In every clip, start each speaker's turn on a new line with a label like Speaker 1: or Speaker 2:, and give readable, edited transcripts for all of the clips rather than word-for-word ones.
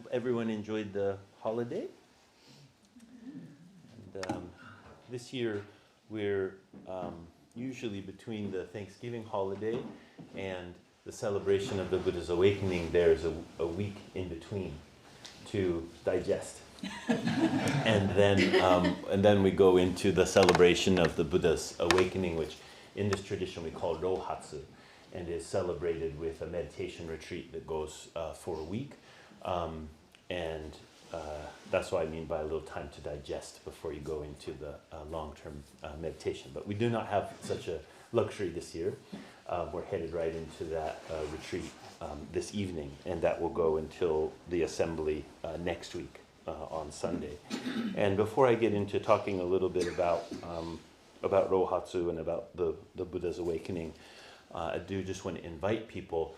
Speaker 1: hope everyone enjoyed the holiday. And this year we're usually between the Thanksgiving holiday and the celebration of the Buddha's awakening, there's a week in between to digest. and then we go into the celebration of the Buddha's awakening, which in this tradition we call Rohatsu, and is celebrated with a meditation retreat that goes for a week. And that's what I mean by a little time to digest before you go into the long-term meditation. But we do not have such a luxury this year. We're headed right into that retreat this evening, and that will go until the assembly next week on Sunday. And before I get into talking a little bit about Rohatsu and about the Buddha's awakening, I do just want to invite people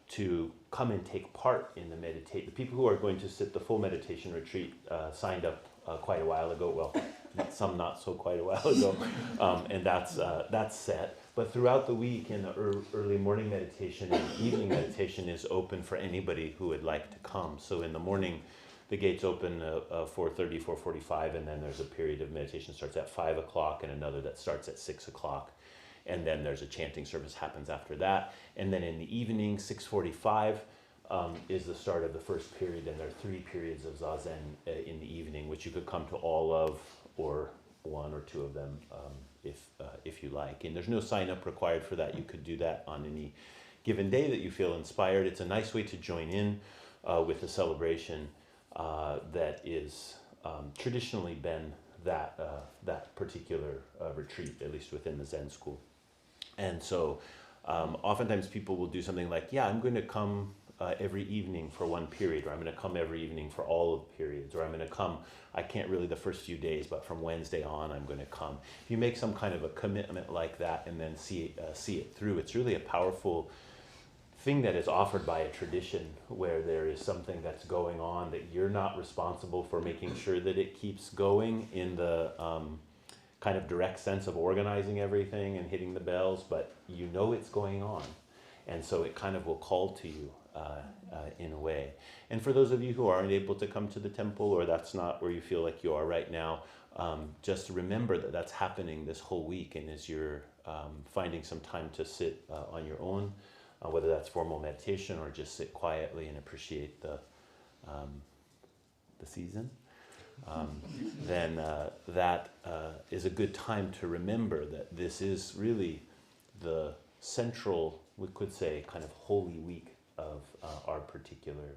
Speaker 1: to come and take part in the meditation. The people who are going to sit the full meditation retreat signed up quite a while ago. Well, some not so quite a while ago, and that's set. But throughout the week, in the early morning meditation and evening meditation is open for anybody who would like to come. So in the morning, the gates open 4:30, 4:45, and then there's a period of meditation that starts at 5 o'clock and another that starts at 6 o'clock. And then there's a chanting service happens after that. And then in the evening, 6:45 is the start of the first period, and there are 3 periods of Zazen in the evening, which you could come to all of, or 1 or 2 of them if you like. And there's no sign up required for that. You could do that on any given day that you feel inspired. It's a nice way to join in with a celebration that is traditionally been that particular retreat, at least within the Zen school. And so oftentimes people will do something like, I'm going to come every evening for 1 period, or I'm going to come every evening for all of the periods, or I'm going to come, I can't really the first few days, but from Wednesday on I'm going to come. If you make some kind of a commitment like that and then see it through, it's really a powerful thing that is offered by a tradition where there is something that's going on that you're not responsible for making sure that it keeps going in the kind of direct sense of organizing everything and hitting the bells, but you know it's going on. And so it kind of will call to you in a way. And for those of you who aren't able to come to the temple, or that's not where you feel like you are right now, just remember that that's happening this whole week. And as you're finding some time to sit on your own, whether that's formal meditation or just sit quietly and appreciate the season, then that is a good time to remember that this is really the central, we could say, kind of holy week of our particular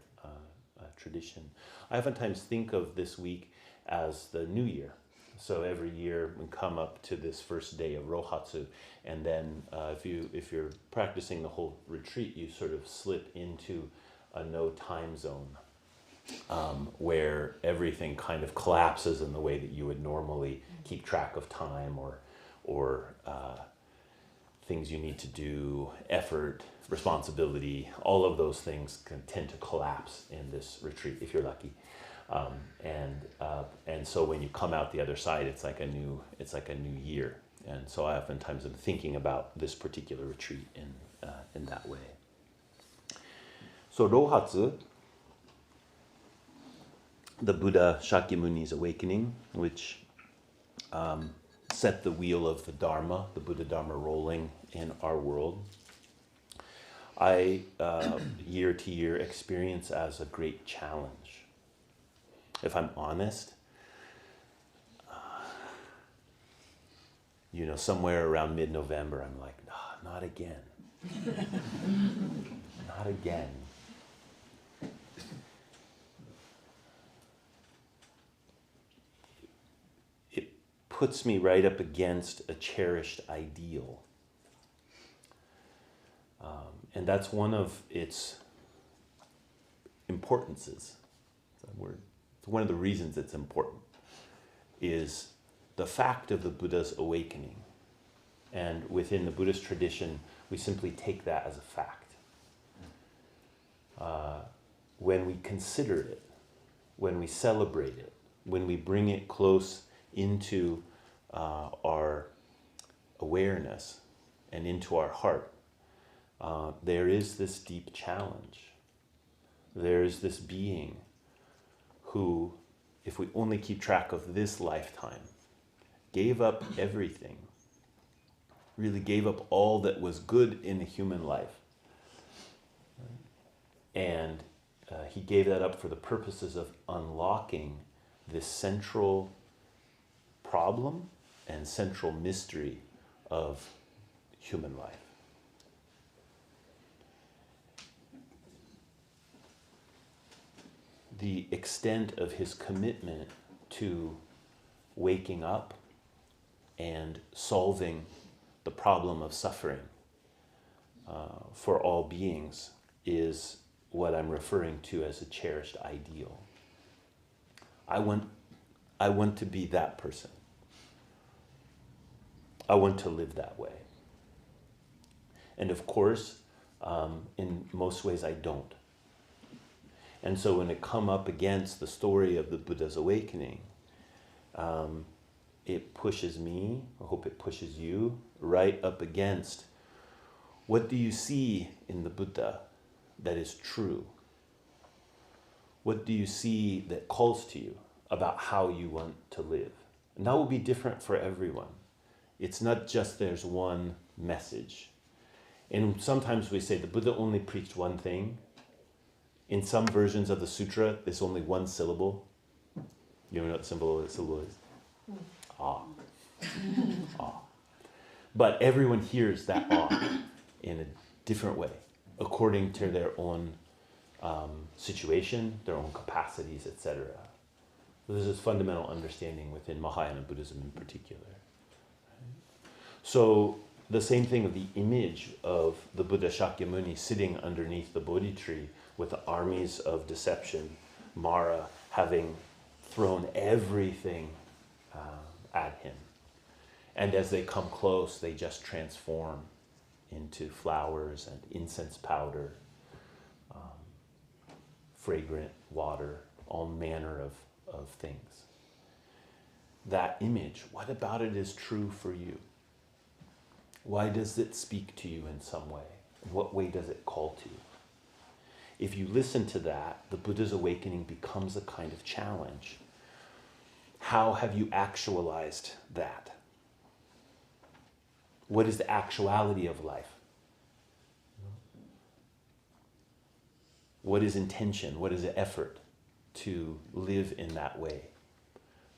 Speaker 1: tradition. I oftentimes think of this week as the new year. So every year we come up to this first day of Rohatsu, and then if you're practicing the whole retreat, you sort of slip into a no time zone where everything kind of collapses in the way that you would normally keep track of time or things you need to do, effort, responsibility. All of those things can tend to collapse in this retreat if you're lucky. And so when you come out the other side, it's like a new year. And so I oftentimes am thinking about this particular retreat in that way. So Rohatsu, the Buddha Shakyamuni's awakening, which set the wheel of the Dharma, the Buddha Dharma, rolling in our world, I year to year experience as a great challenge. If I'm honest, somewhere around mid-November, I'm like, not again. Not again. It puts me right up against a cherished ideal. And that's one of its importances. That word. One of the reasons it's important is the fact of the Buddha's awakening. And within the Buddhist tradition, we simply take that as a fact. When we consider it, when we celebrate it, when we bring it close into our awareness and into our heart, there is this deep challenge there's this being who, if we only keep track of this lifetime, gave up everything, really gave up all that was good in a human life. And he gave that up for the purposes of unlocking this central problem and central mystery of human life. The extent of his commitment to waking up and solving the problem of suffering for all beings is what I'm referring to as a cherished ideal. I want to be that person. I want to live that way. And of course, in most ways I don't. And so when it come up against the story of the Buddha's awakening, it pushes me, I hope it pushes you, right up against what do you see in the Buddha that is true? What do you see that calls to you about how you want to live? And that will be different for everyone. It's not just there's one message. And sometimes we say the Buddha only preached one thing. In some versions of the sutra, there's only one syllable. You know what syllable is? Ah. Ah. But everyone hears that ah in a different way, according to their own situation, their own capacities, etc. So there's this fundamental understanding within Mahayana Buddhism in particular. So the same thing of the image of the Buddha Shakyamuni sitting underneath the Bodhi tree with the armies of deception, Mara having thrown everything at him. And as they come close, they just transform into flowers and incense powder, fragrant water, all manner of things. That image, what about it is true for you? Why does it speak to you in some way? In what way does it call to you? If you listen to that, the Buddha's awakening becomes a kind of challenge. How have you actualized that? What is the actuality of life? What is intention? What is the effort to live in that way?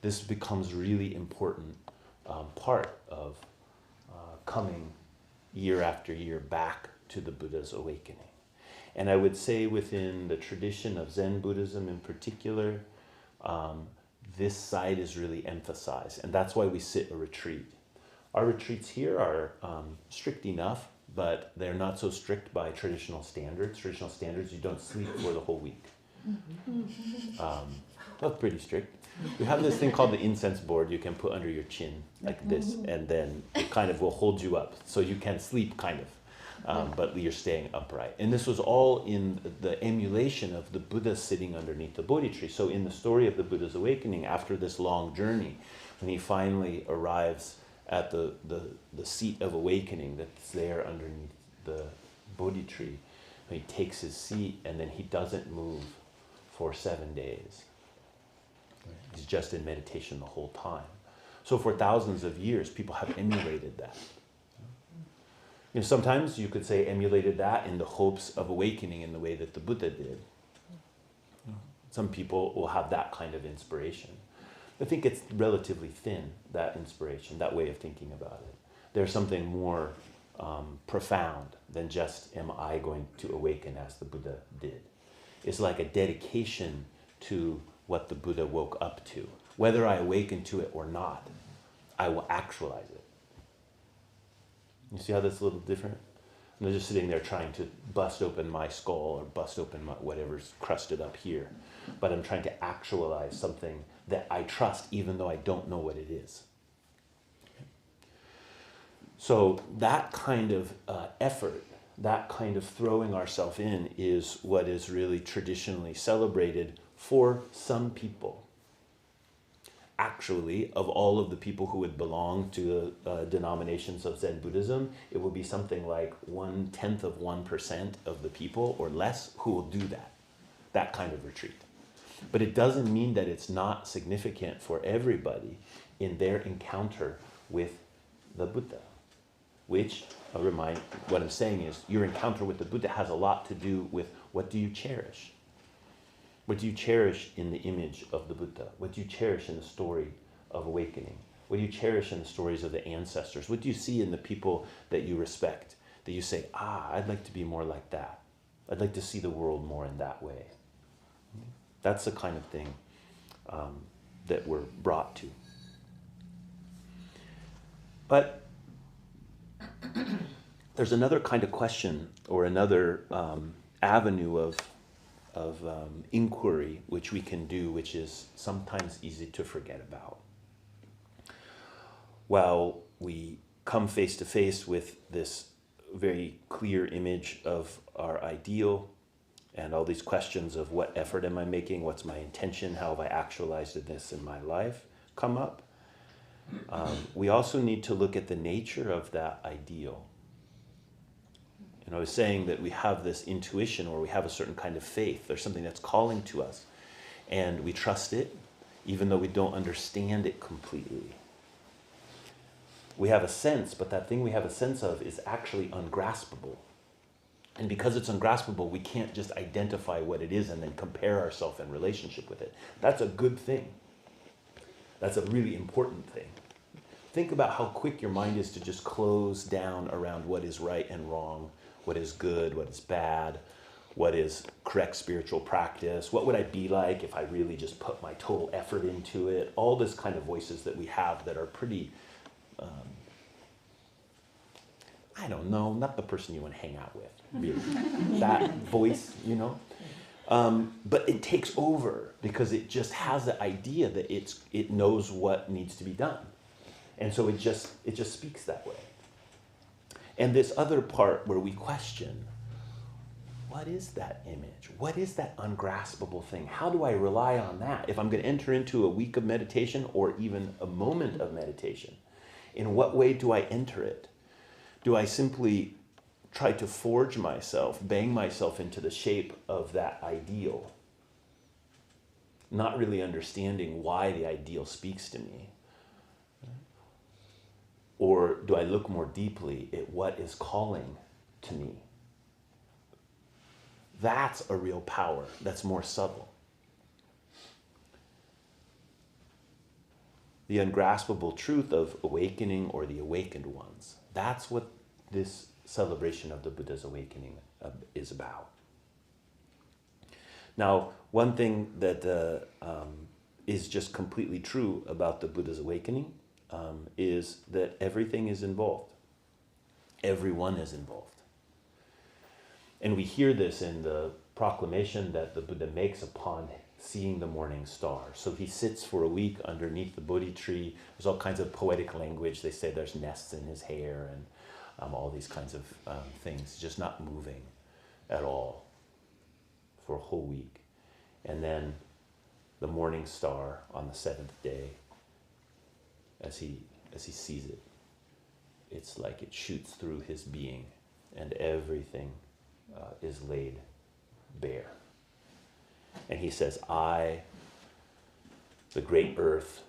Speaker 1: This becomes really important part of coming year after year back to the Buddha's awakening. And I would say within the tradition of Zen Buddhism in particular, this side is really emphasized. And that's why we sit a retreat. Our retreats here are strict enough, but they're not so strict by traditional standards. Traditional standards, you don't sleep for the whole week. That's pretty strict. We have this thing called the incense board you can put under your chin like this, and then it kind of will hold you up. So you can sleep kind of, but you're staying upright. And this was all in the emulation of the Buddha sitting underneath the Bodhi tree. So in the story of the Buddha's awakening, after this long journey, when he finally arrives at the seat of awakening that's there underneath the Bodhi tree, he takes his seat and then he doesn't move for 7 days. He's just in meditation the whole time. So for thousands of years, people have emulated that. You know, sometimes you could say emulated that in the hopes of awakening in the way that the Buddha did. Some people will have that kind of inspiration. I think it's relatively thin, that inspiration, that way of thinking about it. There's something more profound than just, am I going to awaken as the Buddha did? It's like a dedication to what the Buddha woke up to. Whether I awaken to it or not, I will actualize it. You see how that's a little different? I'm not just sitting there trying to bust open my skull or bust open my whatever's crusted up here, but I'm trying to actualize something that I trust even though I don't know what it is. So that kind of effort, that kind of throwing ourselves in is what is really traditionally celebrated for some people. Actually, of all of the people who would belong to denominations of Zen Buddhism, it will be something like 1/10 of 1% of the people or less who will do that. that kind of retreat. But it doesn't mean that it's not significant for everybody in their encounter with the Buddha, which, I'll remind, what I'm saying is your encounter with the Buddha has a lot to do with what do you cherish? What do you cherish in the image of the Buddha? What do you cherish in the story of awakening? What do you cherish in the stories of the ancestors? What do you see in the people that you respect? That you say, I'd like to be more like that. I'd like to see the world more in that way. That's the kind of thing that we're brought to. But there's another kind of question or another avenue of inquiry which we can do, which is sometimes easy to forget about. While we come face to face with this very clear image of our ideal and all these questions of what effort am I making, what's my intention, how have I actualized this in my life come up, we also need to look at the nature of that ideal. And I was saying that we have this intuition, or we have a certain kind of faith. There's something that's calling to us, and we trust it, even though we don't understand it completely. We have a sense, but that thing we have a sense of is actually ungraspable. And because it's ungraspable, we can't just identify what it is and then compare ourselves in relationship with it. That's a good thing. That's a really important thing. Think about how quick your mind is to just close down around what is right and wrong, what is good, what is bad, what is correct spiritual practice, what would I be like if I really just put my total effort into it, all this kind of voices that we have that are pretty, I don't know, not the person you want to hang out with, really. That voice, you know. But it takes over because it just has the idea that it knows what needs to be done. And so it just speaks that way. And this other part where we question, what is that image? What is that ungraspable thing? How do I rely on that? If I'm going to enter into a week of meditation or even a moment of meditation, in what way do I enter it? Do I simply try to forge myself, bang myself into the shape of that ideal, not really understanding why the ideal speaks to me? Or do I look more deeply at what is calling to me? That's a real power that's more subtle. The ungraspable truth of awakening or the awakened ones. That's what this celebration of the Buddha's awakening is about. Now, one thing that is just completely true about the Buddha's awakening is that everything is involved. Everyone is involved. And we hear this in the proclamation that the Buddha makes upon seeing the morning star. So he sits for a week underneath the Bodhi tree. There's all kinds of poetic language. They say there's nests in his hair and all these kinds of things, just not moving at all for a whole week. And then the morning star on the seventh day, as he sees it, it's like it shoots through his being and everything is laid bare. And he says, I, the great earth,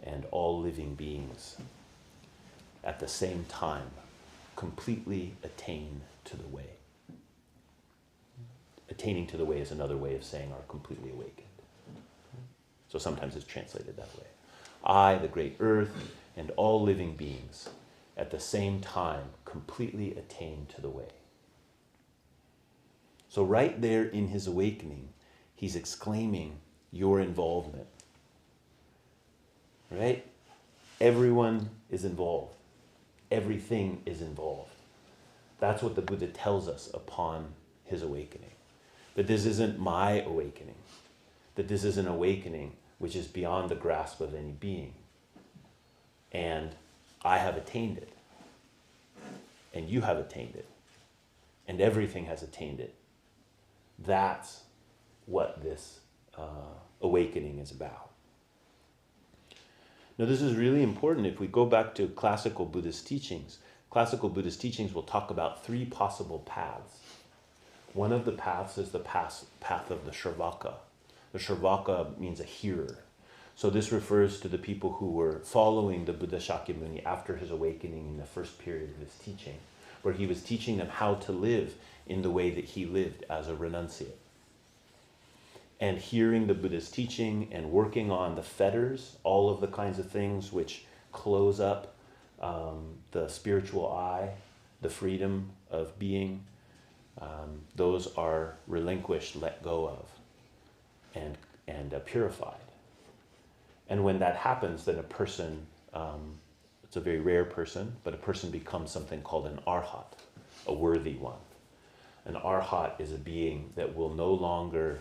Speaker 1: and all living beings, at the same time, completely attain to the way. Attaining to the way is another way of saying are completely awakened. So sometimes it's translated that way. I, the great earth, and all living beings, at the same time, completely attain to the way. So right there in his awakening, he's exclaiming your involvement. Right? Everyone is involved. Everything is involved. That's what the Buddha tells us upon his awakening. That this isn't my awakening. That this is an awakening which is beyond the grasp of any being. And I have attained it. And you have attained it. And everything has attained it. That's what this awakening is about. Now, this is really important. If we go back to classical Buddhist teachings will talk about three possible paths. One of the paths is the path of the Shravaka. The Shravaka means a hearer. So this refers to the people who were following the Buddha Shakyamuni after his awakening in the first period of his teaching, where he was teaching them how to live in the way that he lived as a renunciate. And hearing the Buddha's teaching and working on the fetters, all of the kinds of things which close up the spiritual eye, the freedom of being, those are relinquished, let go of, and purified. And when that happens, then a person, it's a very rare person, but a person becomes something called an arhat, a worthy one. An arhat is a being that will no longer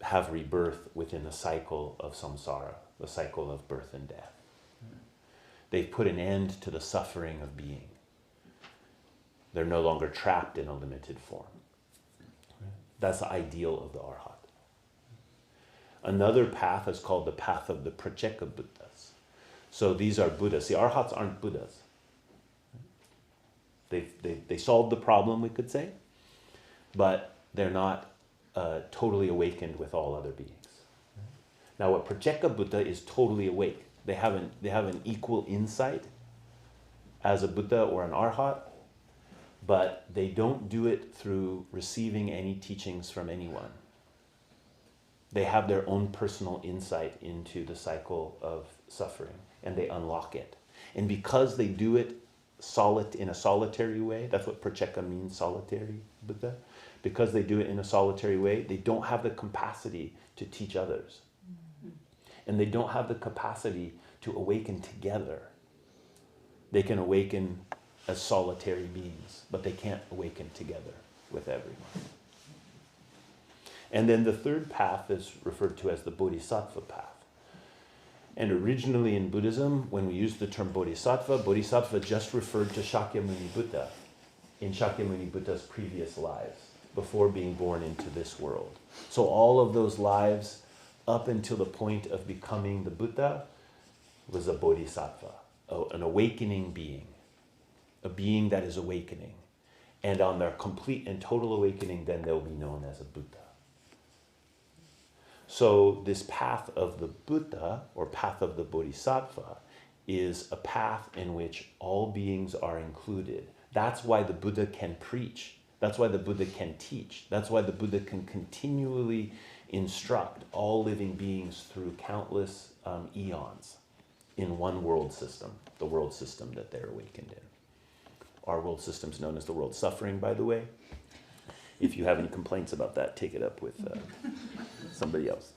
Speaker 1: have rebirth within the cycle of samsara, the cycle of birth and death. They've put an end to the suffering of being. They're no longer trapped in a limited form. That's the ideal of the arhat. Another path is called the path of the Pratyeka Buddhas. So these are Buddhas. The arhats aren't Buddhas. They solved the problem, we could say, but they're not totally awakened with all other beings. Now, a Pratyeka Buddha is totally awake. They have an equal insight as a Buddha or an arhat, but they don't do it through receiving any teachings from anyone. They have their own personal insight into the cycle of suffering, and they unlock it. And because they do it in a solitary way, that's what Pratyeka means, solitary Buddha. Because they do it in a solitary way, they don't have the capacity to teach others. And they don't have the capacity to awaken together. They can awaken as solitary beings, but they can't awaken together with everyone. And then the third path is referred to as the Bodhisattva path. And originally in Buddhism, when we use the term Bodhisattva just referred to Shakyamuni Buddha in Shakyamuni Buddha's previous lives before being born into this world. So all of those lives up until the point of becoming the Buddha was a Bodhisattva, an awakening being, a being that is awakening. And on their complete and total awakening, then they'll be known as a Buddha. So this path of the Buddha, or path of the Bodhisattva, is a path in which all beings are included. That's why the Buddha can preach. That's why the Buddha can teach. That's why the Buddha can continually instruct all living beings through countless eons in one world system, the world system that they're awakened in. Our world system is known as the world suffering, by the way. If you have any complaints about that, take it up with somebody else.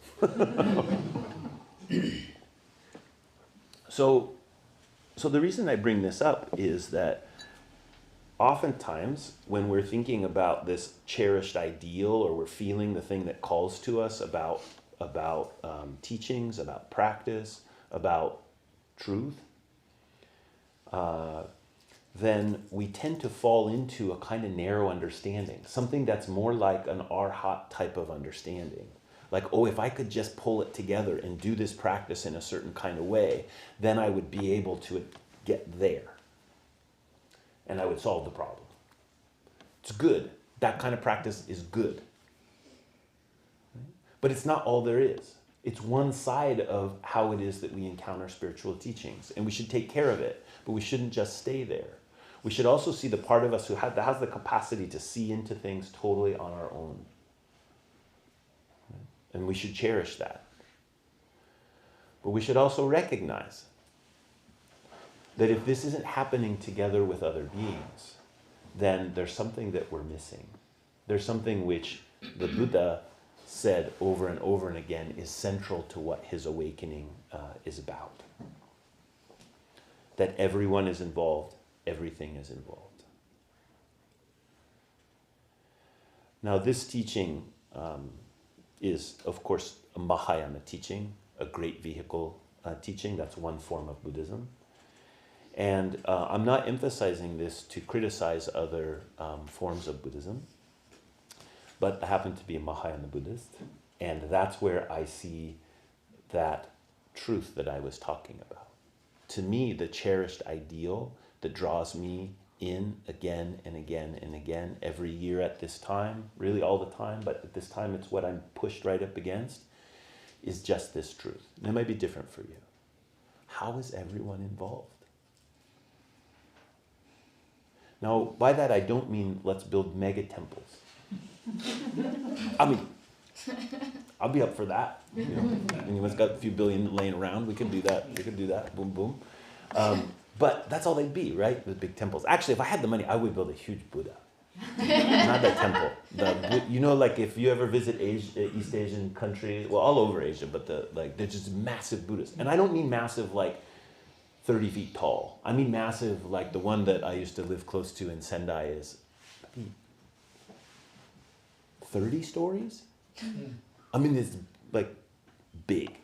Speaker 1: So the reason I bring this up is that oftentimes when we're thinking about this cherished ideal, or we're feeling the thing that calls to us about teachings, about practice, about truth, then we tend to fall into a kind of narrow understanding, something that's more like an arhat type of understanding. Like, oh, if I could just pull it together and do this practice in a certain kind of way, then I would be able to get there. And I would solve the problem. It's good. That kind of practice is good. But it's not all there is. It's one side of how it is that we encounter spiritual teachings. And we should take care of it, but we shouldn't just stay there. We should also see the part of us that has the capacity to see into things totally on our own. And we should cherish that. But we should also recognize that if this isn't happening together with other beings, then there's something that we're missing. There's something which the Buddha said over and over and again is central to what his awakening is about. That everyone is involved, everything is involved. Now this teaching is, of course, a Mahayana teaching, a great vehicle teaching. That's one form of Buddhism. And I'm not emphasizing this to criticize other forms of Buddhism, but I happen to be a Mahayana Buddhist, and that's where I see that truth that I was talking about. To me, the cherished ideal that draws me in again and again and again every year at this time, really all the time, but at this time it's what I'm pushed right up against, is just this truth. And it might be different for you. How is everyone involved? Now, by that I don't mean let's build mega temples. I mean, I'll be up for that. You know, anyone's got a few billion laying around, we can do that. We can do that. Boom, boom. But that's all they'd be, right? The big temples. Actually, if I had the money, I would build a huge Buddha. Not a temple. You know, like if you ever visit East Asian countries, well, all over Asia, but they're just massive Buddhas. And I don't mean massive like 30 feet tall. I mean massive like the one that I used to live close to in Sendai is 30 stories? I mean, it's like big.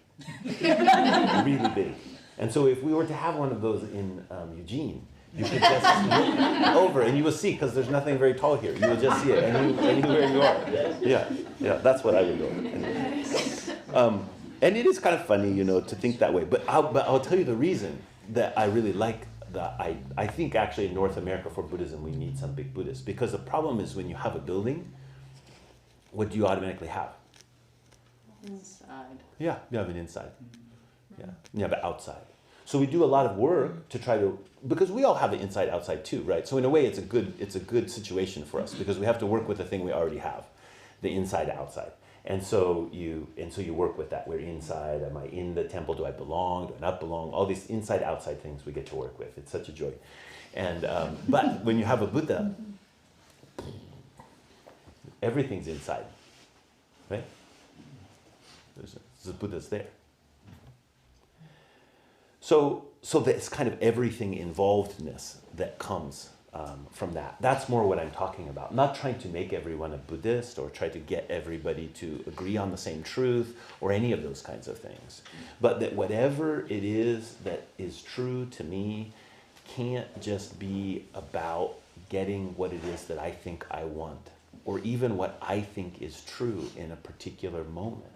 Speaker 1: Really big. And so if we were to have one of those in Eugene, you could just look over and you will see, because there's nothing very tall here. You will just see it anywhere you are. Yeah, that's what I would go with. Anyway. And it is kind of funny, you know, to think that way. But I'll tell you the reason that I really like that. I think actually in North America for Buddhism we need some big Buddhists, because the problem is when you have a building, what do you automatically have?
Speaker 2: Inside.
Speaker 1: Yeah, you have an inside. Yeah, you have an outside. So we do a lot of work to try to, because we all have an inside outside too, right? So in a way it's a good situation for us, because we have to work with the thing we already have, the inside outside. And so you work with that. We're inside. Am I in the temple? Do I belong? Do I not belong? All these inside outside things we get to work with. It's such a joy. And but when you have a Buddha, everything's inside, right? The Buddha's there. So there's kind of everything involvedness that comes from that. That's more what I'm talking about. Not trying to make everyone a Buddhist or try to get everybody to agree on the same truth or any of those kinds of things. But that whatever it is that is true to me can't just be about getting what it is that I think I want, or even what I think is true in a particular moment.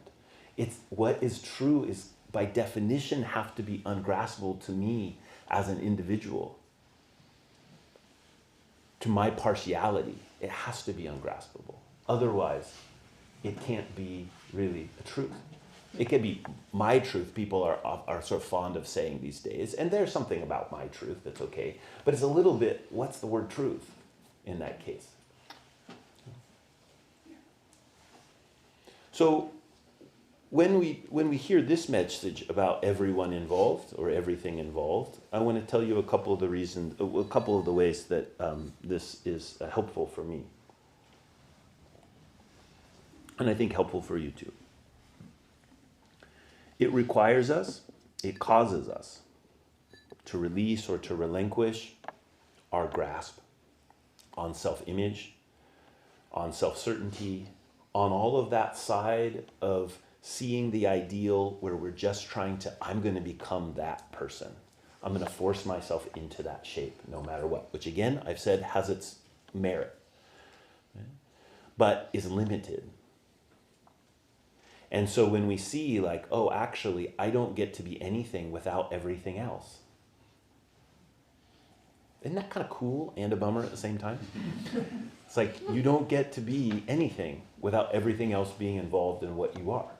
Speaker 1: It's what is true is by definition have to be ungraspable to me as an individual. To my partiality, it has to be ungraspable. Otherwise, it can't be really a truth. It can be my truth. People are sort of fond of saying these days, and there's something about my truth that's okay, but it's a little bit, what's the word truth in that case? So when we hear this message about everyone involved or everything involved, I want to tell you a couple of the reasons, a couple of the ways that this is helpful for me, and I think helpful for you too. It requires us, it causes us to release or to relinquish our grasp on self-image, on self-certainty, on all of that side of seeing the ideal where we're just trying to, I'm going to become that person. I'm going to force myself into that shape no matter what, which again, I've said has its merit, right? But is limited. And so when we see like, oh, actually, I don't get to be anything without everything else. Isn't that kind of cool and a bummer at the same time? It's like you don't get to be anything without everything else being involved in what you are.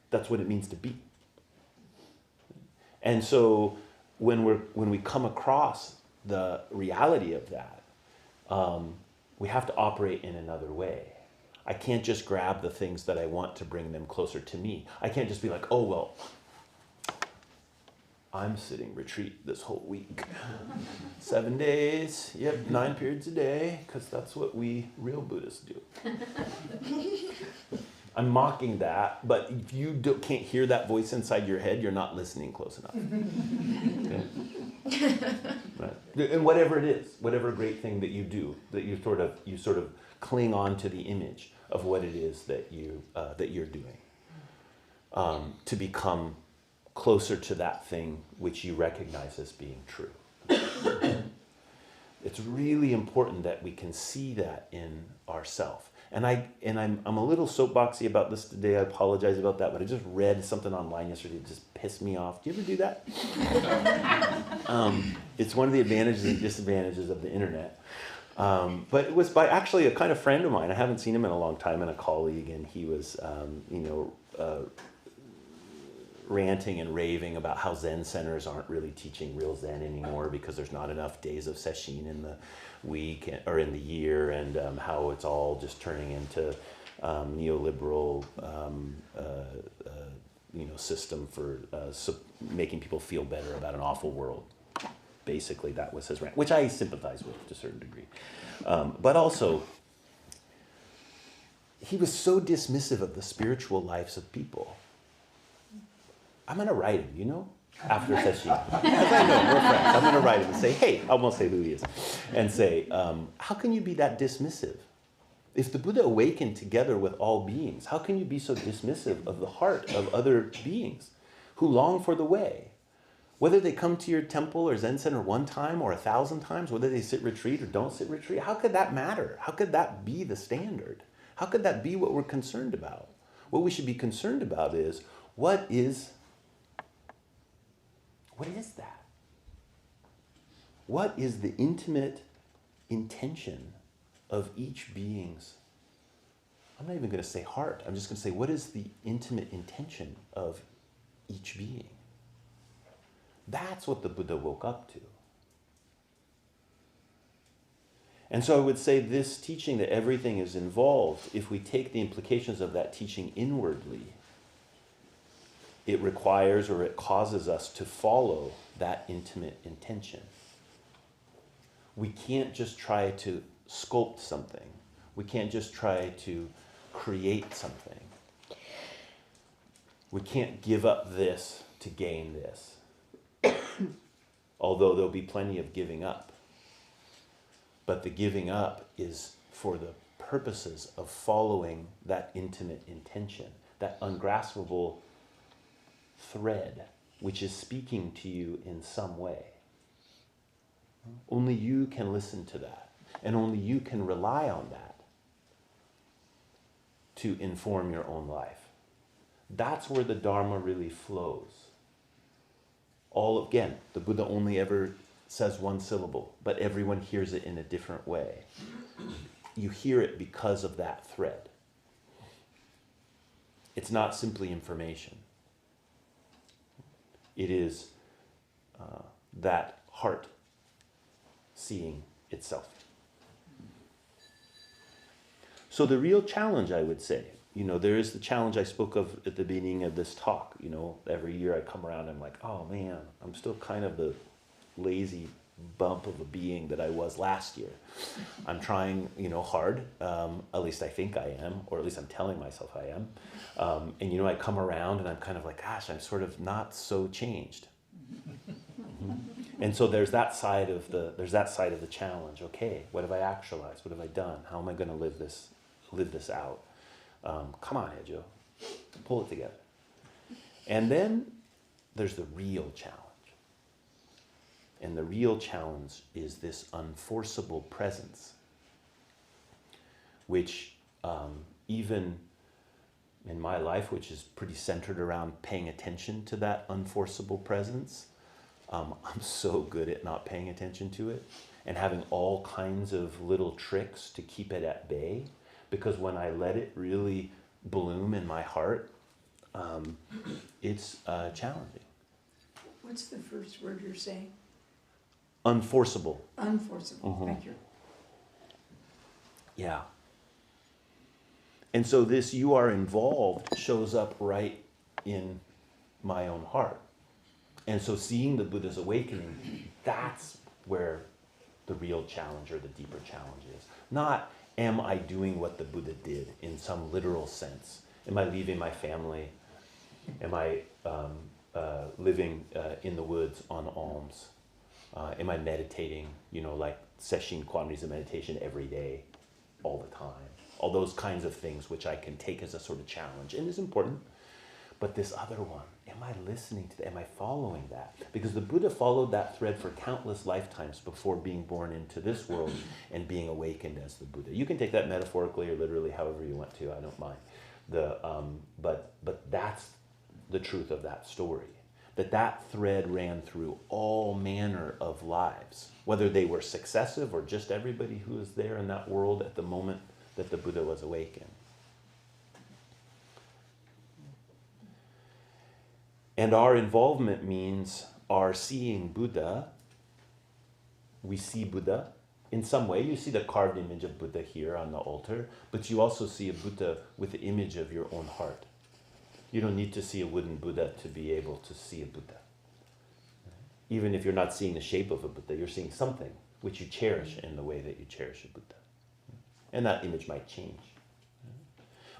Speaker 1: That's what it means to be. And so when we come across the reality of that, we have to operate in another way. I can't just grab the things that I want to bring them closer to me. I can't just be like, oh, well, I'm sitting retreat this whole week. 7 days, 9 periods a day, because that's what we real Buddhists do. I'm mocking that, but if you can't hear that voice inside your head, you're not listening close enough. Okay? Right. And whatever it is, whatever great thing that you do, that you sort of cling on to the image of what it is that you're doing, to become closer to that thing which you recognize as being true. It's really important that we can see that in ourself. And I'm a little soapboxy about this today. I apologize about that, but I just read something online yesterday that just pissed me off. Do you ever do that? It's one of the advantages and disadvantages of the internet. But it was by actually a kind of friend of mine. I haven't seen him in a long time, and a colleague, and he was, ranting and raving about how Zen centers aren't really teaching real Zen anymore because there's not enough days of sesshin in the week or in the year, and how it's all just turning into neoliberal system for making people feel better about an awful world. Basically, that was his rant, which I sympathize with to a certain degree. But also, he was so dismissive of the spiritual lives of people. I'm going to write him, after session. As I know, we're friends. I'm going to write him and say, hey, I won't say who he is, and say, how can you be that dismissive? If the Buddha awakened together with all beings, how can you be so dismissive of the heart of other beings who long for the way? Whether they come to your temple or Zen center one time or 1,000 times, whether they sit retreat or don't sit retreat, how could that matter? How could that be the standard? How could that be what we're concerned about? What we should be concerned about is, what is that? What is the intimate intention of each being's, I'm not even going to say heart, I'm just going to say, what is the intimate intention of each being? That's what the Buddha woke up to. And so I would say this teaching that everything is involved, if we take the implications of that teaching inwardly, it requires or it causes us to follow that intimate intention. We can't just try to sculpt something. We can't just try to create something. We can't give up this to gain this. Although there'll be plenty of giving up. But the giving up is for the purposes of following that intimate intention, that ungraspable thread which is speaking to you in some way. Only you can listen to that, and only you can rely on that to inform your own life. That's where the Dharma really flows. Again, the Buddha only ever says one syllable, but everyone hears it in a different way. You hear it because of that thread. It's not simply information. It is that heart seeing itself. So the real challenge, I would say, there is the challenge I spoke of at the beginning of this talk. Every year I come around and I'm like, oh man, I'm still kind of the lazy bump of a being that I was last year. I'm trying, hard. At least I think I am, or at least I'm telling myself I am. And I come around and I'm kind of like, gosh, I'm sort of not so changed. And so there's that side of the challenge. Okay, what have I actualized? What have I done? How am I going to live this out? Come on, Hejo, pull it together. And then there's the real challenge. And the real challenge is this unforceable presence, which even in my life, which is pretty centered around paying attention to that unforceable presence, I'm so good at not paying attention to it and having all kinds of little tricks to keep it at bay, because when I let it really bloom in my heart, it's challenging.
Speaker 2: What's the first word you're saying?
Speaker 1: Unforceable.
Speaker 2: Unforceable, thank you.
Speaker 1: Yeah. And so this "you are involved" shows up right in my own heart. And so seeing the Buddha's awakening, that's where the real challenge or the deeper challenge is. Not, am I doing what the Buddha did in some literal sense? Am I leaving my family? Am I living in the woods on alms? Am I meditating, like sesshin quantities of meditation every day, all the time? All those kinds of things which I can take as a sort of challenge and is important. But this other one, am I listening to that? Am I following that? Because the Buddha followed that thread for countless lifetimes before being born into this world and being awakened as the Buddha. You can take that metaphorically or literally, however you want to. I don't mind. But that's the truth of that story. That thread ran through all manner of lives, whether they were successive or just everybody who was there in that world at the moment that the Buddha was awakened. And our involvement means our seeing Buddha. We see Buddha in some way. You see the carved image of Buddha here on the altar, but you also see a Buddha with the image of your own heart. You don't need to see a wooden Buddha to be able to see a Buddha. Even if you're not seeing the shape of a Buddha, you're seeing something which you cherish in the way that you cherish a Buddha. And that image might change.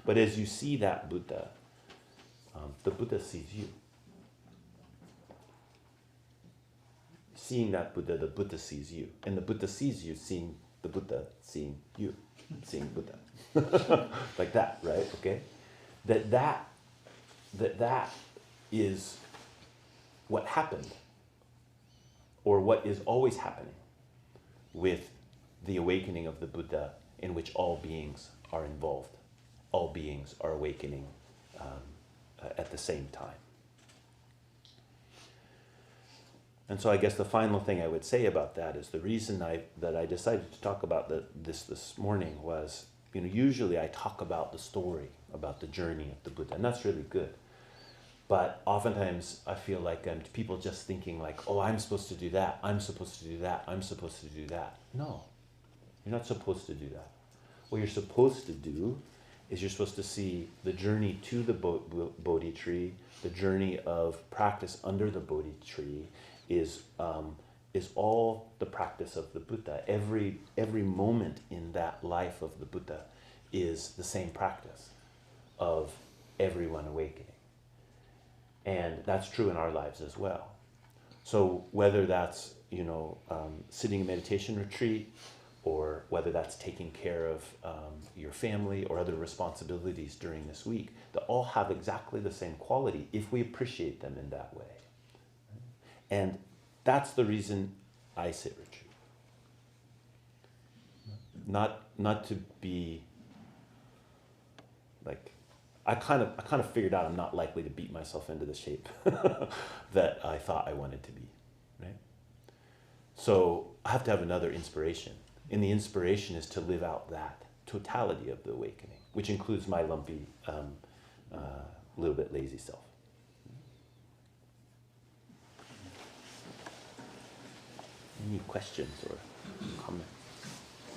Speaker 1: But as you see that Buddha, the Buddha sees you. Seeing that Buddha, the Buddha sees you. And the Buddha sees you, seeing the Buddha, seeing you, seeing Buddha. Like that, right? Okay? That is what happened, or what is always happening with the awakening of the Buddha, in which all beings are involved. All beings are awakening at the same time. And so I guess the final thing I would say about that is the reason that I decided to talk about this morning was, usually I talk about the story, about the journey of the Buddha, and that's really good. But oftentimes I feel like people just thinking like, oh, I'm supposed to do that, I'm supposed to do that, I'm supposed to do that. No, you're not supposed to do that. What you're supposed to do is you're supposed to see the journey to the Bodhi Tree, the journey of practice under the Bodhi Tree is all the practice of the Buddha. Every moment in that life of the Buddha is the same practice of everyone awakening. And that's true in our lives as well. So whether that's, sitting in meditation retreat, or whether that's taking care of your family or other responsibilities during this week, they all have exactly the same quality if we appreciate them in that way. And that's the reason I sit retreat. Not to be like, I kind of figured out I'm not likely to beat myself into the shape that I thought I wanted to be, right? So I have to have another inspiration. And the inspiration is to live out that totality of the awakening, which includes my lumpy, little bit lazy self. Any questions or comments?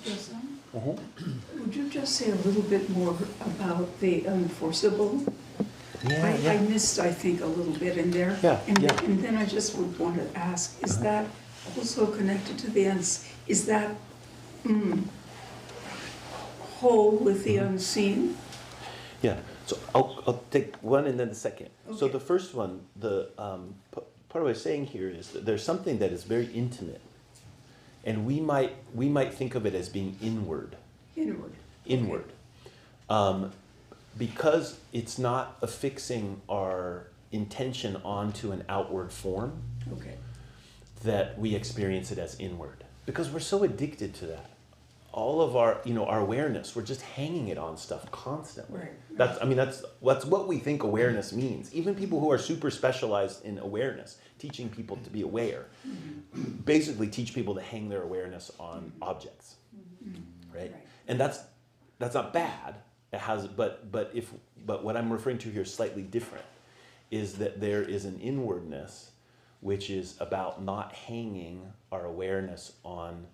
Speaker 2: Yes, would you just say a little bit more about the unenforceable? I missed, I think, a little bit in there. And then I just would want to ask, is that also connected to the is that whole with the unseen?
Speaker 1: Yeah, so I'll take one and then the second. Okay. So the first one, the part of what I'm saying here is that there's something that is very intimate. And we might think of it as being inward. Inward. Okay. Because it's not affixing our intention onto an outward form,
Speaker 2: okay, that
Speaker 1: we experience it as inward. Because we're so addicted to that. All of our, our awareness, we're just hanging it on stuff constantly. Right. That's what we think awareness means. Even people who are super specialized in awareness, teaching people to be aware, basically teach people to hang their awareness on objects, right? And that's not bad. It has, but what I'm referring to here is slightly different. Is that there is an inwardness, which is about not hanging our awareness on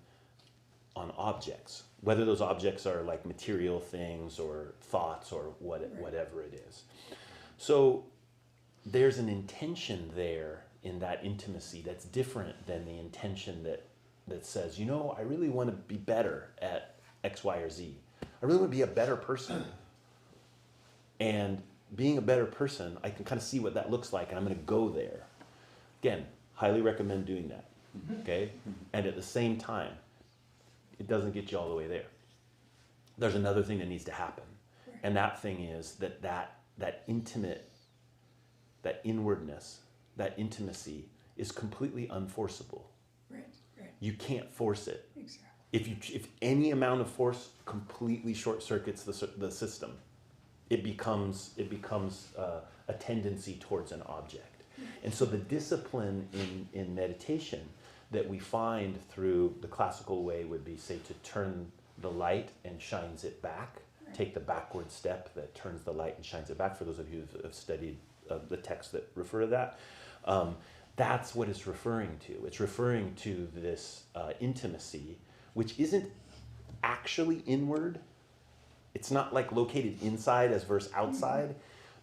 Speaker 1: objects, whether those objects are like material things or thoughts or whatever it is. So there's an intention there in that intimacy that's different than the intention that says, I really want to be better at X, Y, or Z. I really want to be a better person. And being a better person, I can kind of see what that looks like, and I'm going to go there. Again, highly recommend doing that, okay? And at the same time, it doesn't get you all the way there. There's another thing that needs to happen. And that thing is that intimate that inwardness, that intimacy is completely unforceable.
Speaker 2: Right, right.
Speaker 1: You can't force it.
Speaker 2: Exactly.
Speaker 1: If any amount of force completely short circuits the system, it becomes a tendency towards an object. And so the discipline in meditation that we find through the classical way would be, say, to turn the light and shines it back. Take the backward step that turns the light and shines it back. For those of you who have studied the texts that refer to that, that's what it's referring to. It's referring to this intimacy, which isn't actually inward. It's not like located inside as versus outside,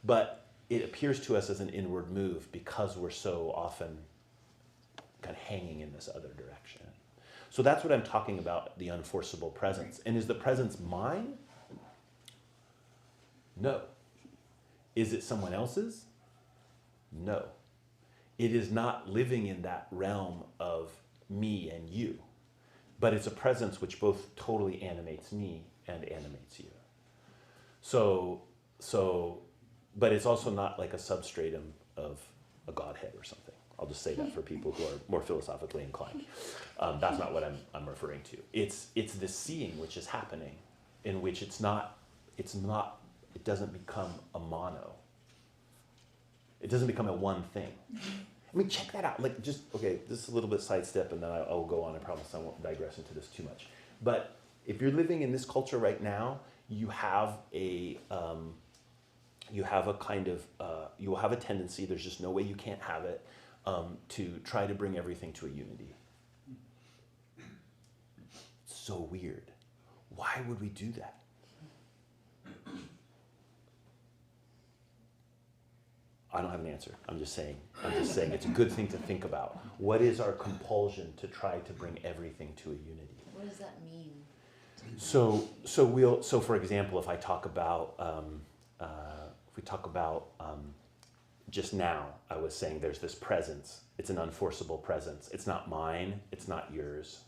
Speaker 1: but it appears to us as an inward move because we're so often kind of hanging in this other direction. So that's what I'm talking about, the unforceable presence. And is the presence mine? No. Is it someone else's? No. It is not living in that realm of me and you, but it's a presence which both totally animates me and animates you. So, but it's also not like a substratum of a Godhead or something. I'll just say that for people who are more philosophically inclined. That's not what I'm referring to. It's this seeing which is happening, in which it doesn't become a mono. It doesn't become a one thing. I mean, check that out. Like, just, okay, this is a little bit sidestep, and then I'll go on. I promise I won't digress into this too much. But if you're living in this culture right now, you have a kind of, you will have a tendency, there's just no way you can't have it, to try to bring everything to a unity. So weird. Why would we do that? I don't have an answer. I'm just saying it's a good thing to think about. What is our compulsion to try to bring everything to a unity?
Speaker 3: What does that mean?
Speaker 1: So for example, if I talk about, just now, I was saying there's this presence. It's an unforceable presence. It's not mine. It's not yours.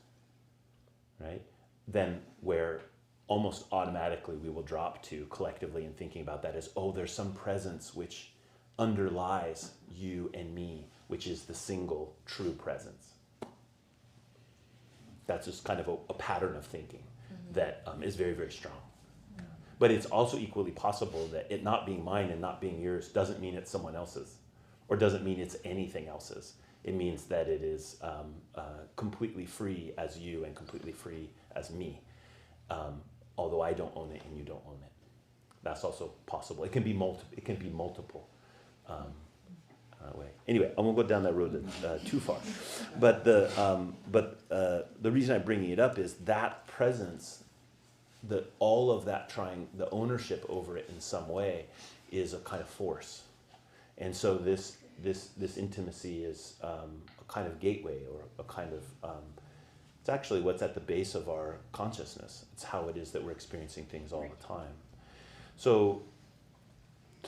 Speaker 1: Right? Then where almost automatically we will drop to collectively in thinking about that is, oh, there's some presence which underlies you and me, which is the single true presence. That's just kind of a pattern of thinking that is very, very strong. But it's also equally possible that it not being mine and not being yours doesn't mean it's someone else's, or doesn't mean it's anything else's. It means that it is completely free as you and completely free as me, although I don't own it and you don't own it. That's also possible. It can be multiple. Way. Anyway, I won't go down that road too far. But the reason I'm bringing it up is that presence, all of that the ownership over it in some way is a kind of force. And so this intimacy is a kind of gateway, or a kind of, it's actually what's at the base of our consciousness. It's how it is that we're experiencing things all the time. So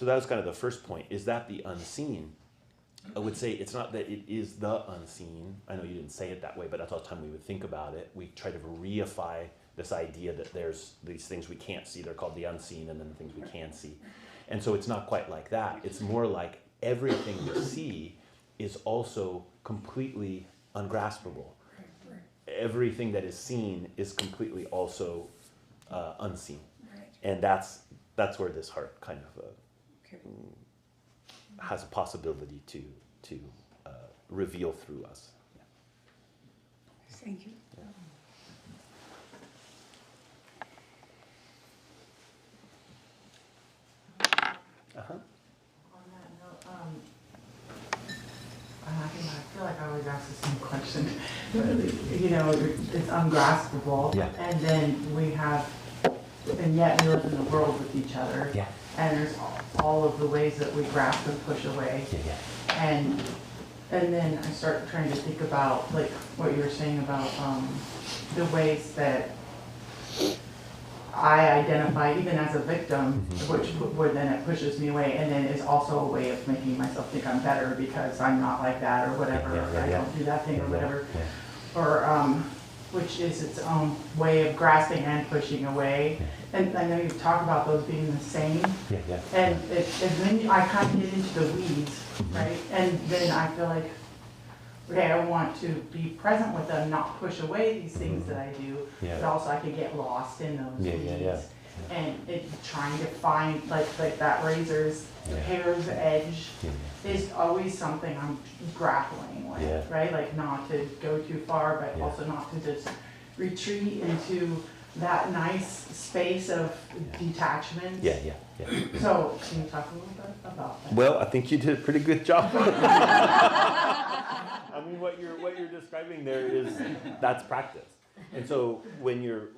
Speaker 1: that was kind of the first point. Is that the unseen? I would say it's not that it is the unseen. I know you didn't say it that way, but that's all the time we would think about it. We try to reify this idea that there's these things we can't see. They're called the unseen, and then the things we can see. And so it's not quite like that. It's more like everything we see is also completely ungraspable. Everything that is seen is completely also unseen. And that's where this heart kind of has a possibility to reveal through us. Yeah.
Speaker 2: Thank you.
Speaker 1: Yeah. Uh-huh.
Speaker 4: On that note, I feel like I always ask the same question. You know, it's ungraspable,
Speaker 1: Yeah.
Speaker 4: and then and yet we live in the world with each other.
Speaker 1: Yeah.
Speaker 4: And there's all of the ways that we grasp and push away.
Speaker 1: Yeah.
Speaker 4: And then I start trying to think about, like, what you were saying about the ways that I identify even as a victim, where then it pushes me away, and then is also a way of making myself think I'm better because I'm not like that or whatever, I don't do that thing or whatever. Or which is its own way of grasping and pushing away. And I know you've talked about those being the same.
Speaker 1: Yeah.
Speaker 4: And then I kind of get into the weeds right? And then I feel like, okay, I want to be present with them, not push away these things that I do, but also I could get lost in those weeds. And trying to find like that razor's hair's edge is always something I'm grappling with, right? Like not to go too far, but also not to just retreat into that nice space of detachment. So can you talk a little bit about that?
Speaker 1: Well, I think you did a pretty good job. I mean, what you're describing there that's practice. And so when you're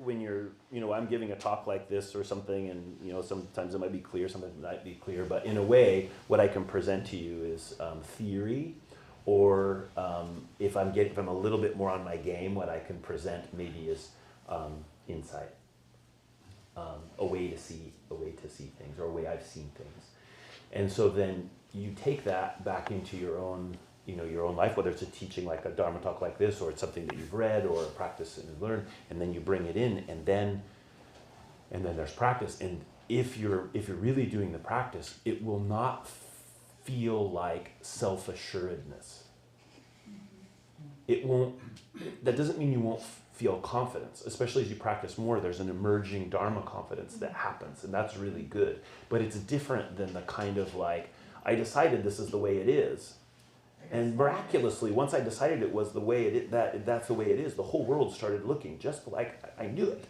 Speaker 1: I'm giving a talk like this or something, and sometimes it might be clear, sometimes it might be clear, but in a way, what I can present to you is theory, or if I'm a little bit more on my game, what I can present maybe is insight, a way to see things, or a way I've seen things. And so then you take that back into your own life, whether it's a teaching like a Dharma talk like this, or it's something that you've read or a practice that you've learned, and then you bring it in, and then there's practice. And if you're really doing the practice, it will not feel like self-assuredness. That doesn't mean you won't feel confidence, especially as you practice more. There's an emerging Dharma confidence that happens, and that's really good. But it's different than the kind of like, I decided this is the way it is. And miraculously, once I decided it was the way that's the way it is, the whole world started looking just like I knew it.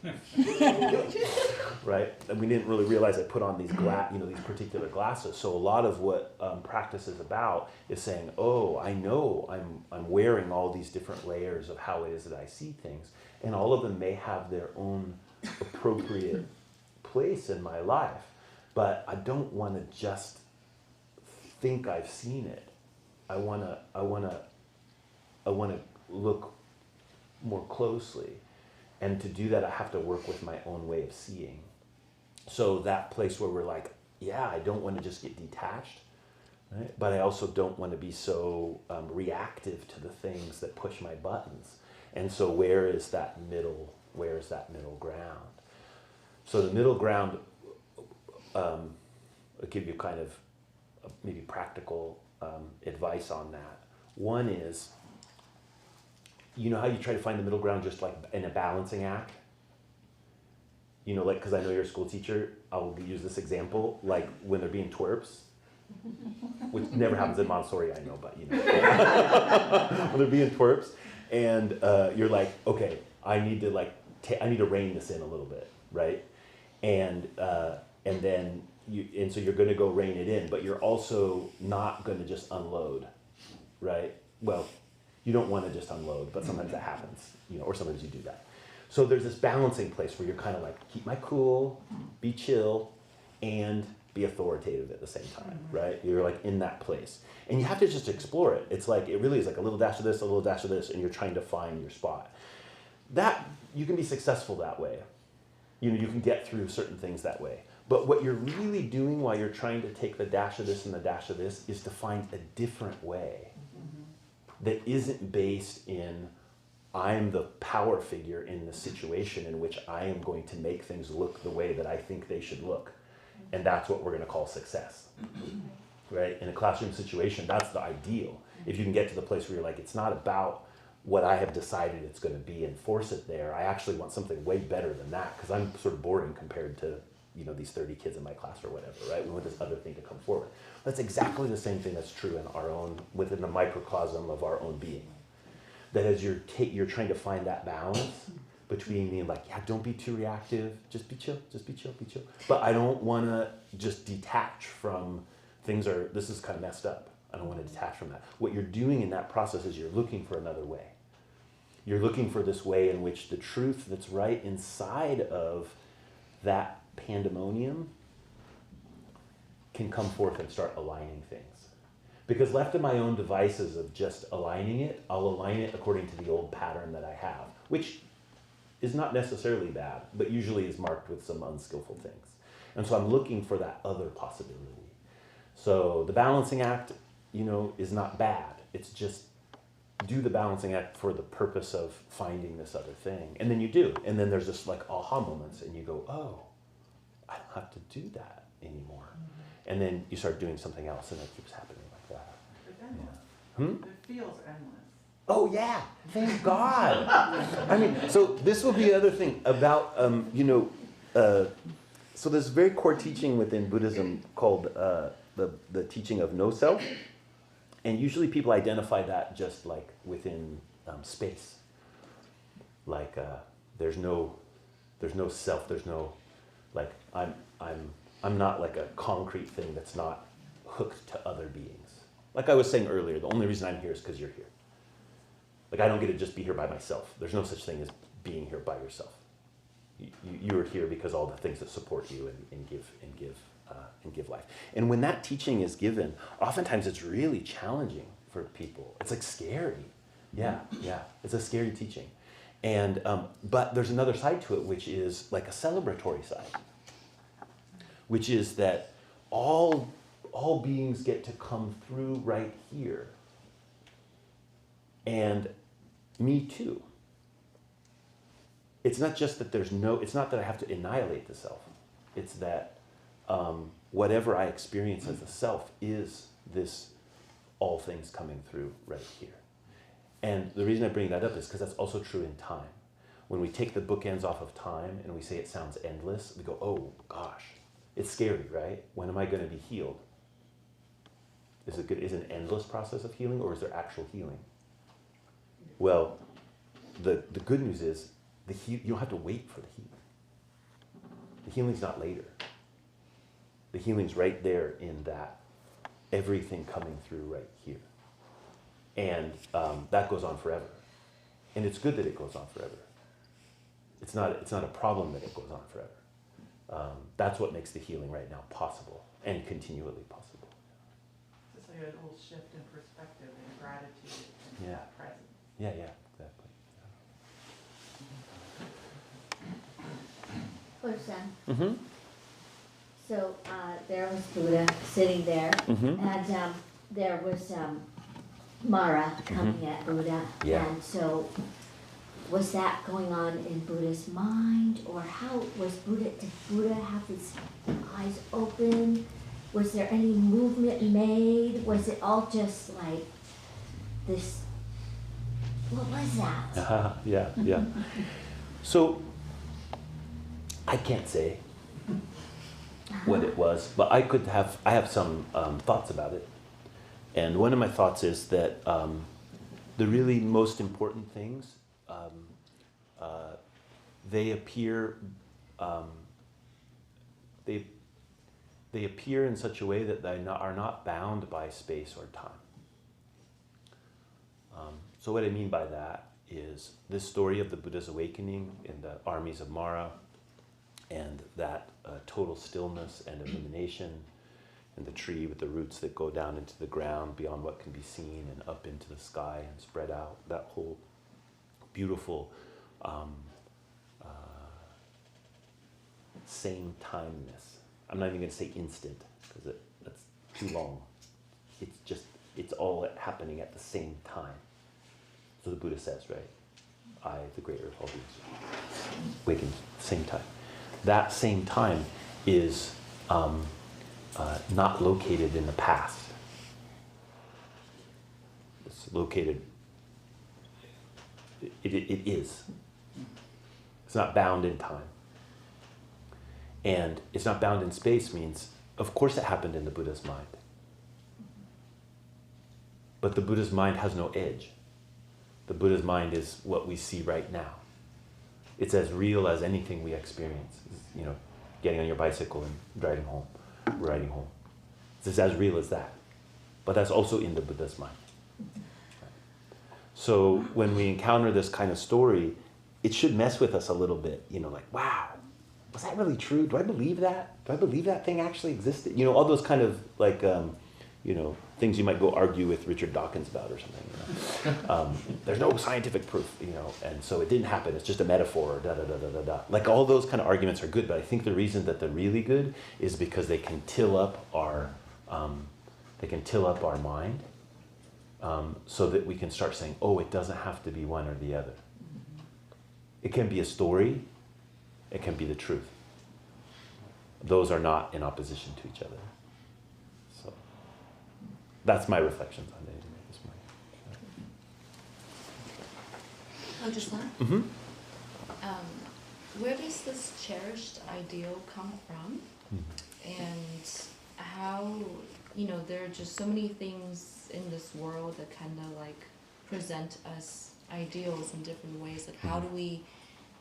Speaker 1: Right? And we didn't really realize I put on these these particular glasses. So a lot of what practice is about is saying, oh, I know I'm wearing all these different layers of how it is that I see things, and all of them may have their own appropriate place in my life, but I don't want to just think I've seen it. I wanna look more closely, and to do that, I have to work with my own way of seeing. So that place where we're like, I don't want to just get detached, right? But I also don't want to be so reactive to the things that push my buttons. And so where is that middle ground? So the middle ground, I'll give you kind of maybe practical advice on that. One is, how you try to find the middle ground just like in a balancing act? Like, because I know you're a school teacher, I'll use this example, like when they're being twerps, which never happens in Montessori, I know, but when they're being twerps, and you're like, okay, I need to rein this in a little bit, right? And then so you're going to go rein it in, but you're also not going to just unload, right? Well, you don't want to just unload, but sometimes that happens, or sometimes you do that. So there's this balancing place where you're kind of like, keep my cool, be chill, and be authoritative at the same time, right? You're like in that place. And you have to just explore it. It's like, it really is like a little dash of this, a little dash of this, and you're trying to find your spot. That, you can be successful that way. You can get through certain things that way. But what you're really doing while you're trying to take the dash of this and the dash of this is to find a different way that isn't based in, I'm the power figure in the situation in which I am going to make things look the way that I think they should look. And that's what we're going to call success, right? In a classroom situation, that's the ideal. If you can get to the place where you're like, it's not about what I have decided it's going to be and force it there. I actually want something way better than that, because I'm sort of boring compared to these 30 kids in my class or whatever, right? We want this other thing to come forward. That's exactly the same thing that's true in our own, within the microcosm of our own being. That as you're trying to find that balance between being like, don't be too reactive, just be chill, be chill. But I don't want to just detach from this is kind of messed up. I don't want to detach from that. What you're doing in that process is you're looking for another way. You're looking for this way in which the truth that's right inside of that pandemonium can come forth and start aligning things. Because left to my own devices of just aligning it, I'll align it according to the old pattern that I have, which is not necessarily bad, but usually is marked with some unskillful things. And so I'm looking for that other possibility. So the balancing act, is not bad. It's just do the balancing act for the purpose of finding this other thing. And then you do. And then there's just like aha moments, and you go, oh, I don't have to do that anymore. And then you start doing something else, and it keeps happening like that.
Speaker 4: endless. It feels endless.
Speaker 1: Oh yeah, thank God. I mean, so this will be the other thing about, so there's a very core teaching within Buddhism called the teaching of no self. And usually people identify that just like within space. Like there's no self, there's no, like I'm not like a concrete thing that's not hooked to other beings. Like I was saying earlier, the only reason I'm here is because you're here. Like I don't get to just be here by myself. There's no such thing as being here by yourself. You are here because all the things that support you and give life. And when that teaching is given, oftentimes it's really challenging for people. It's like scary. Yeah. It's a scary teaching. And but there's another side to it, which is like a celebratory side, which is that all beings get to come through right here. And me too. It's not just that it's not that I have to annihilate the self. It's that whatever I experience as a self is this all things coming through right here. And the reason I bring that up is because that's also true in time. When we take the bookends off of time and we say it sounds endless, we go, oh gosh, it's scary, right? When am I going to be healed? Is it an endless process of healing, or is there actual healing? Well, the good news is you don't have to wait for the healing. The healing's not later. The healing's right there in that everything coming through right here. And that goes on forever. And it's good that it goes on forever. It's not a problem that it goes on forever. That's what makes the healing right now possible and continually possible.
Speaker 4: It's just like a little shift in perspective and gratitude and that presence.
Speaker 1: Yeah, exactly.
Speaker 3: Buddha-san.
Speaker 1: Mm-hmm.
Speaker 3: So there was Buddha sitting there,
Speaker 1: Mm-hmm.
Speaker 3: and there was Mara coming at Buddha.
Speaker 1: Yeah.
Speaker 3: And so was that going on in Buddha's mind, or how did Buddha have his eyes open? Was there any movement made? Was it all just like this? What was that?
Speaker 1: Yeah. So I can't say what it was, but I have some thoughts about it. And one of my thoughts is that the really most important things, they appear they appear in such a way that they are not bound by space or time. So what I mean by that is this story of the Buddha's awakening in the armies of Mara, and that total stillness and illumination, and the tree with the roots that go down into the ground beyond what can be seen and up into the sky and spread out, that whole beautiful same timeness. I'm not even going to say instant, because that's too long. It's all happening at the same time. So the Buddha says, right? I, the great earth, all beings, awaken at the same time. That same time is not located in the past. It's located, it is. It's not bound in time. And it's not bound in space means, of course it happened in the Buddha's mind. But the Buddha's mind has no edge. The Buddha's mind is what we see right now. It's as real as anything we experience. You know, getting on your bicycle and riding home. It's as real as that. But that's also in the Buddha's mind. So when we encounter this kind of story, it should mess with us a little bit. You know, like, wow, was that really true? Do I believe that? Do I believe that thing actually existed? You know, all those kind of like, things you might go argue with Richard Dawkins about or something. There's no scientific proof, and so it didn't happen. It's just a metaphor, da-da-da-da-da-da. Like all those kind of arguments are good, but I think the reason that they're really good is because they can till up our mind, so that we can start saying, oh, it doesn't have to be one or the other. It can be a story. It can be the truth. Those are not in opposition to each other. So. That's my reflections on it this morning.
Speaker 5: Oh, just one?
Speaker 1: Mm-hmm.
Speaker 5: Where does this cherished ideal come from? And how, there are just so many things in this world that kind of like present us ideals in different ways. Like, how do we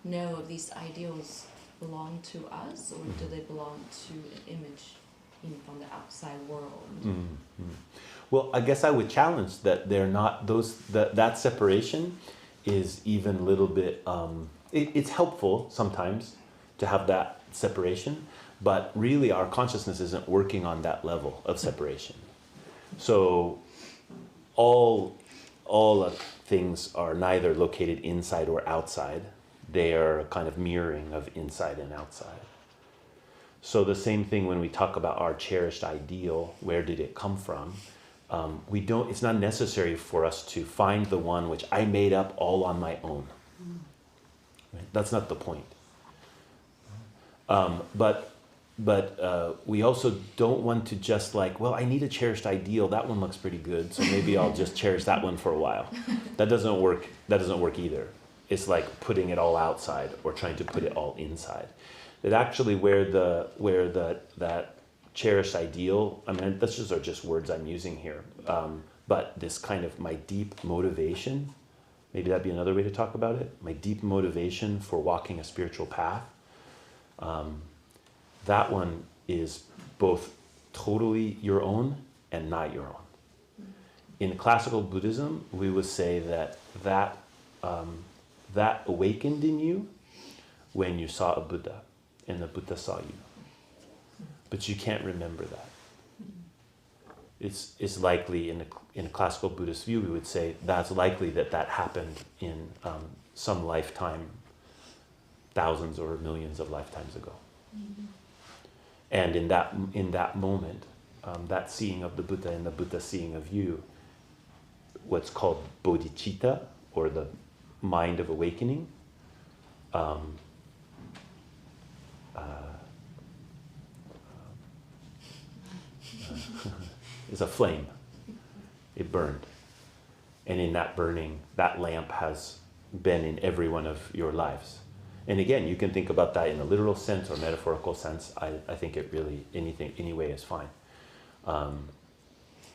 Speaker 5: know if these ideals belong to us, or do they belong to an image from the outside world?
Speaker 1: Well, I guess I would challenge that they're not those. That separation is even a little bit. It's helpful sometimes to have that separation, but really our consciousness isn't working on that level of separation. So all things are neither located inside or outside. They are a kind of mirroring of inside and outside. So the same thing when we talk about our cherished ideal, where did it come from? It's not necessary for us to find the one which I made up all on my own. Right? That's not the point. But we also don't want to just like, well, I need a cherished ideal. That one looks pretty good, so maybe I'll just cherish that one for a while. That doesn't work. That doesn't work either. It's like putting it all outside or trying to put it all inside. That actually where that cherished ideal, I mean, those are just words I'm using here. But this kind of my deep motivation, maybe that'd be another way to talk about it. My deep motivation for walking a spiritual path. That one is both totally your own and not your own. In classical Buddhism, we would say that awakened in you when you saw a Buddha and the Buddha saw you. But you can't remember that. It's likely in a classical Buddhist view, we would say that's likely that happened in some lifetime, thousands or millions of lifetimes ago. And in that moment, that seeing of the Buddha and the Buddha seeing of you, what's called bodhicitta, or the mind of awakening, is a flame. It burned. And in that burning, that lamp has been in every one of your lives. And again, you can think about that in a literal sense or metaphorical sense. I think it really, any way is fine.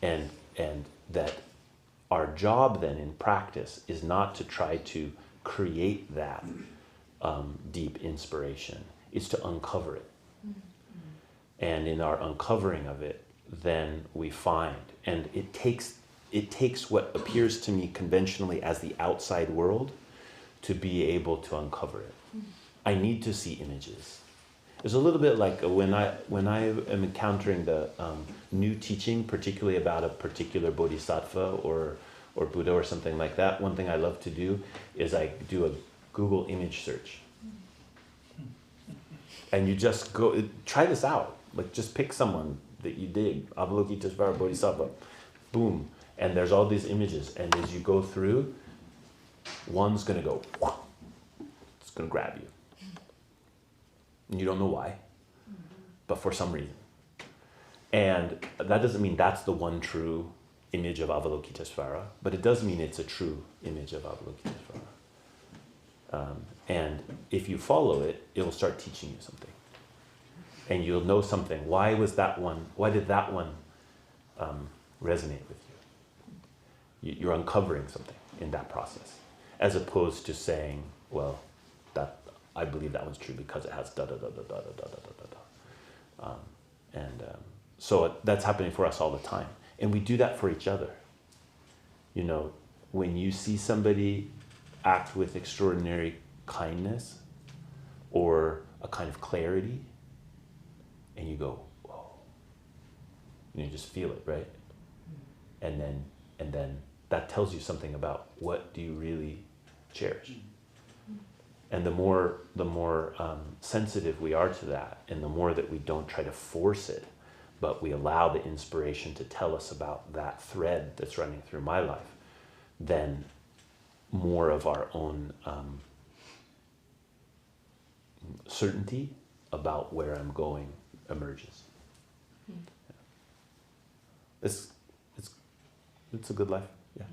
Speaker 1: And that our job then in practice is not to try to create that deep inspiration. It's to uncover it. And in our uncovering of it, then we find, and it takes what appears to me conventionally as the outside world to be able to uncover it. I need to see images. It's a little bit like when I am encountering the new teaching, particularly about a particular bodhisattva or Buddha or something like that. One thing I love to do is I do a Google image search, and you just go try this out. Like just pick someone that you dig, Avalokitesvara Bodhisattva, boom, and there's all these images, and as you go through, one's gonna go, it's gonna grab you. And you don't know why, but for some reason. And that doesn't mean that's the one true image of Avalokitesvara, but it does mean it's a true image of Avalokitesvara. And if you follow it, it'll start teaching you something. And you'll know something. Why did that one resonate with you? You're uncovering something in that process, as opposed to saying, well, I believe that one's true because it has da-da-da-da-da-da-da-da-da-da. So that's happening for us all the time. And we do that for each other. You know, when you see somebody act with extraordinary kindness or a kind of clarity, and you go, whoa. And you just feel it, right? And then that tells you something about what do you really cherish. And the more sensitive we are to that, and the more that we don't try to force it, but we allow the inspiration to tell us about that thread that's running through my life, then more of our own certainty about where I'm going emerges. It's it's a good life. Yeah.